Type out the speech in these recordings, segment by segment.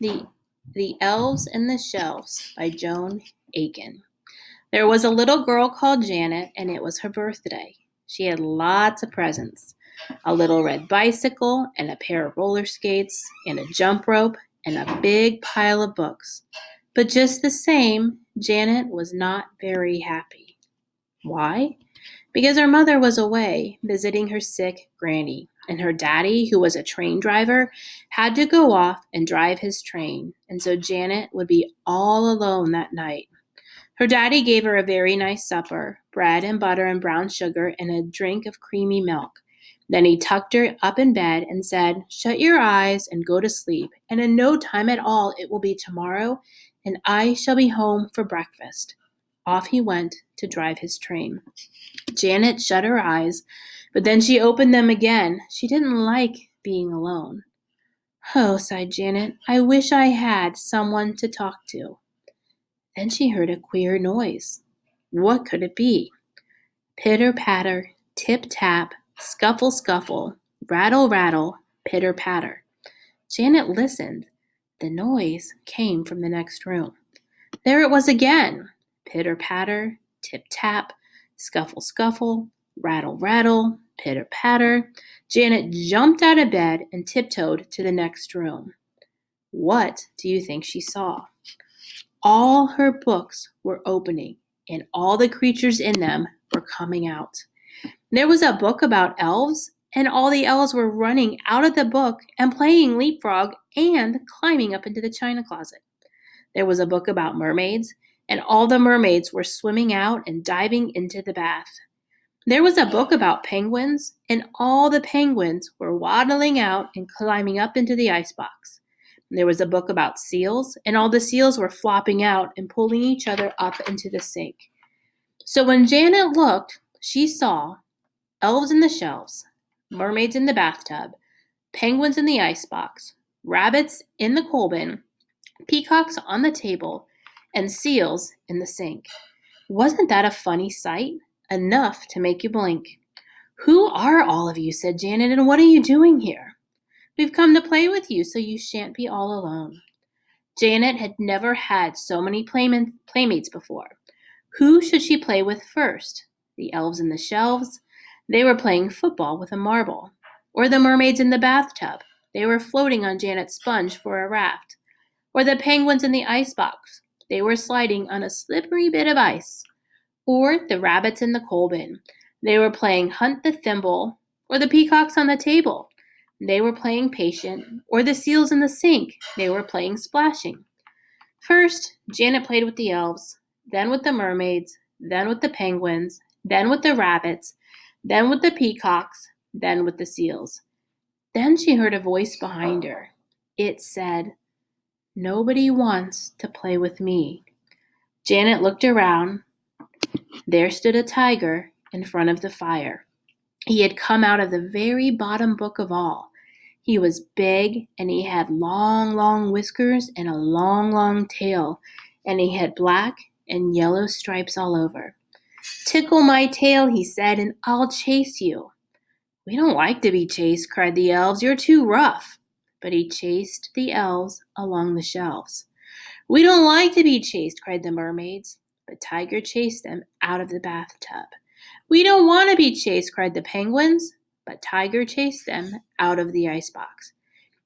The Elves and the Shelves by Joan Aiken. There was a little girl called Janet, and it was her birthday. She had lots of presents: a little red bicycle, and a pair of roller skates, and a jump rope, and a big pile of books. But just the same, Janet was not very happy. Why? Because her mother was away visiting her sick granny, and her daddy, who was a train driver, had to go off and drive his train, and so Janet would be all alone that night. Her daddy gave her a very nice supper: bread and butter and brown sugar and a drink of creamy milk. Then he tucked her up in bed and said, "Shut your eyes and go to sleep, and in no time at all it will be tomorrow, and I shall be home for breakfast." Off he went to drive his train. Janet shut her eyes, but then she opened them again. She didn't like being alone. "Oh," sighed Janet, "I wish I had someone to talk to." Then she heard a queer noise. What could it be? Pitter patter, tip tap, scuffle scuffle, rattle rattle, pitter patter. Janet listened. The noise came from the next room. There it was again. Pitter patter, tip tap, scuffle scuffle, rattle rattle, pitter patter. Janet jumped out of bed and tiptoed to the next room. What do you think she saw? All her books were opening, and all the creatures in them were coming out. There was a book about elves, and all the elves were running out of the book and playing leapfrog and climbing up into the china closet. There was a book about mermaids, and all the mermaids were swimming out and diving into the bath. There was a book about penguins, and all the penguins were waddling out and climbing up into the icebox. There was a book about seals, and all the seals were flopping out and pulling each other up into the sink. So when Janet looked, she saw elves in the shelves, mermaids in the bathtub, penguins in the icebox, rabbits in the coal bin, peacocks on the table, and seals in the sink. Wasn't that a funny sight? Enough to make you blink. "Who are all of you?" said Janet, "and what are you doing here?" "We've come to play with you so you shan't be all alone." Janet had never had so many playmates before. Who should she play with first? The elves in the shelves? They were playing football with a marble. Or the mermaids in the bathtub? They were floating on Janet's sponge for a raft. Or the penguins in the icebox? They were sliding on a slippery bit of ice. Or the rabbits in the coal bin? They were playing hunt the thimble. Or the peacocks on the table? They were playing patient. Or the seals in the sink? They were playing splashing. First, Janet played with the elves, then with the mermaids, then with the penguins, then with the rabbits, then with the peacocks, then with the seals. Then she heard a voice behind her. It said, "Nobody wants to play with me." Janet looked around. There stood a tiger in front of the fire. He had come out of the very bottom book of all. He was big, and he had long, long whiskers and a long, long tail, and he had black and yellow stripes all over. "Tickle my tail," he said, "and I'll chase you." "We don't like to be chased," cried the elves. "You're too rough." But he chased the elves along the shelves. "We don't like to be chased," cried the mermaids. But Tiger chased them out of the bathtub. "We don't want to be chased," cried the penguins. But Tiger chased them out of the icebox.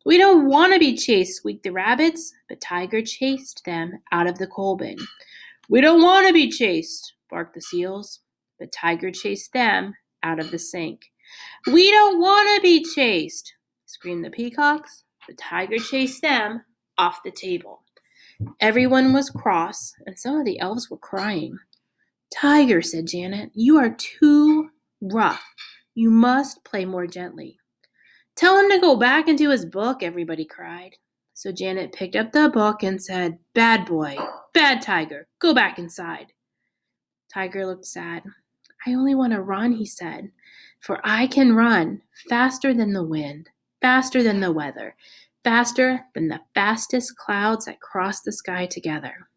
"We don't want to be chased," squeaked the rabbits. But Tiger chased them out of the coal bin. "We don't want to be chased," barked the seals. But Tiger chased them out of the sink. "We don't want to be chased," screamed the peacocks. But Tiger chased them off the table. Everyone was cross, and some of the elves were crying. "Tiger," said Janet, "you are too rough. You must play more gently." "Tell him to go back into his book," everybody cried. So Janet picked up the book and said, "Bad boy, bad Tiger, go back inside." Tiger looked sad. "I only want to run," he said, "for I can run faster than the wind, faster than the weather, faster than the fastest clouds that cross the sky together."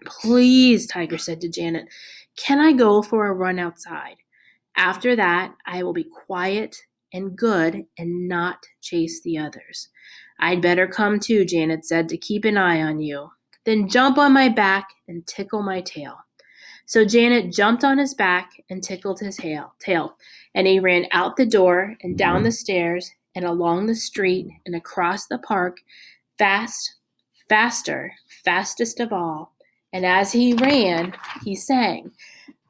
"Please," Tiger said to Janet, "can I go for a run outside? After that, I will be quiet and good and not chase the others. I'd better come too, Janet said, to keep an eye on you. Then jump on my back and tickle my tail. So Janet jumped on his back and tickled his tail, and he ran out the door and down the stairs and along the street and across the park, faster, fastest of all. And as he ran, he sang,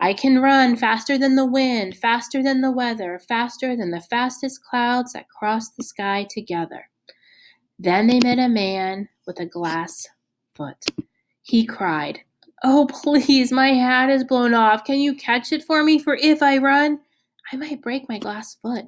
I can run faster than the wind, faster than the weather, faster than the fastest clouds that cross the sky together. Then they met a man with a glass foot. He cried, Oh, please, my hat is blown off. Can you catch it for me? For if I run, I might break my glass foot.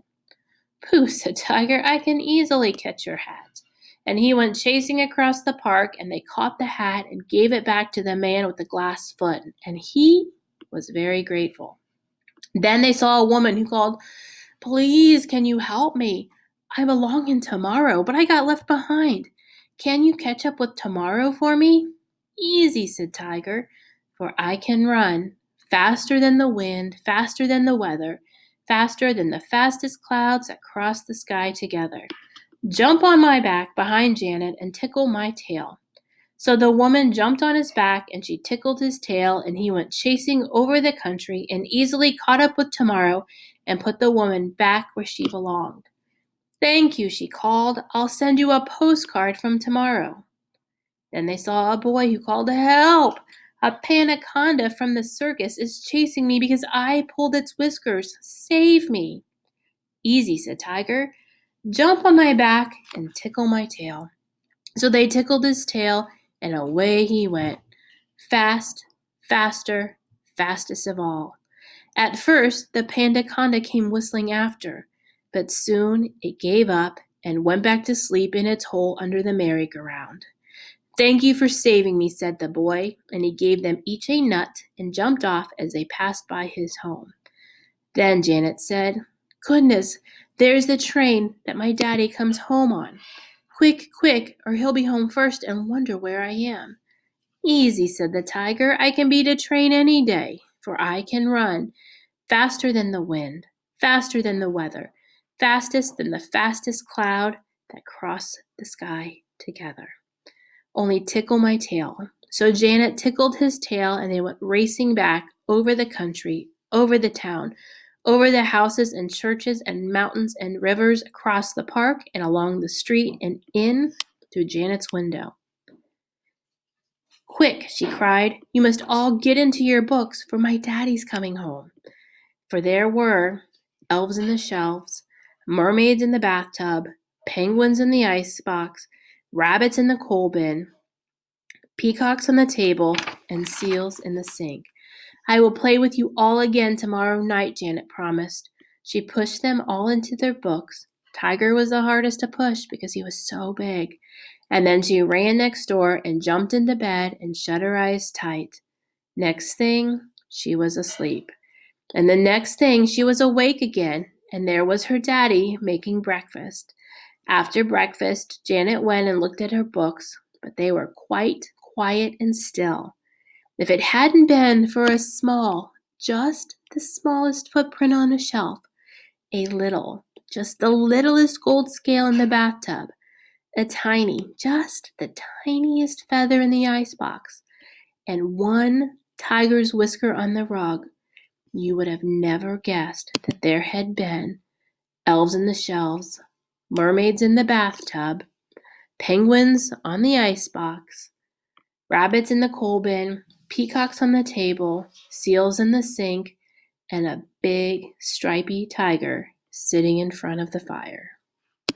Pooh, said Tiger, I can easily catch your hat. And he went chasing across the park, and they caught the hat and gave it back to the man with the glass foot, and he was very grateful. Then they saw a woman who called, Please, can you help me? I belong in tomorrow, but I got left behind. Can you catch up with tomorrow for me? Easy, said Tiger, for I can run faster than the wind, faster than the weather, faster than the fastest clouds that cross the sky together. Jump on my back behind Janet and tickle my tail. So the woman jumped on his back and she tickled his tail, and he went chasing over the country and easily caught up with tomorrow and put the woman back where she belonged. Thank you, she called. I'll send you a postcard from tomorrow. Then they saw a boy who called, Help! A panaconda from the circus is chasing me because I pulled its whiskers. Save me. Easy, said Tiger. Jump on my back and tickle my tail. So they tickled his tail, and away he went. Fast, faster, fastest of all. At first, the panaconda came whistling after, but soon it gave up and went back to sleep in its hole under the merry-go-round. Thank you for saving me, said the boy, and he gave them each a nut and jumped off as they passed by his home. Then Janet said, Goodness, there's the train that my daddy comes home on. Quick, quick, or he'll be home first and wonder where I am. Easy, said the Tiger. I can beat a train any day, for I can run faster than the wind, faster than the weather, fastest than the fastest cloud that cross the sky together. Only tickle my tail. So Janet tickled his tail, and they went racing back over the country, over the town, over the houses and churches and mountains and rivers, across the park and along the street and in through Janet's window. Quick, she cried, you must all get into your books, for my daddy's coming home. For there were elves in the shelves, mermaids in the bathtub, penguins in the icebox, rabbits in the coal bin, peacocks on the table, and seals in the sink. I will play with you all again tomorrow night, Janet promised. She pushed them all into their books. Tiger was the hardest to push because he was so big. And then she ran next door and jumped into bed and shut her eyes tight. Next thing, she was asleep. And the next thing, she was awake again, and there was her daddy making breakfast. After breakfast, Janet went and looked at her books, but they were quite quiet and still. If it hadn't been for a small, just the smallest footprint on a shelf, just the littlest gold scale in the bathtub, just the tiniest feather in the icebox, and one tiger's whisker on the rug, you would have never guessed that there had been elves in the shelves, mermaids in the bathtub, penguins on the icebox, rabbits in the coal bin, peacocks on the table, seals in the sink, and a big stripy tiger sitting in front of the fire.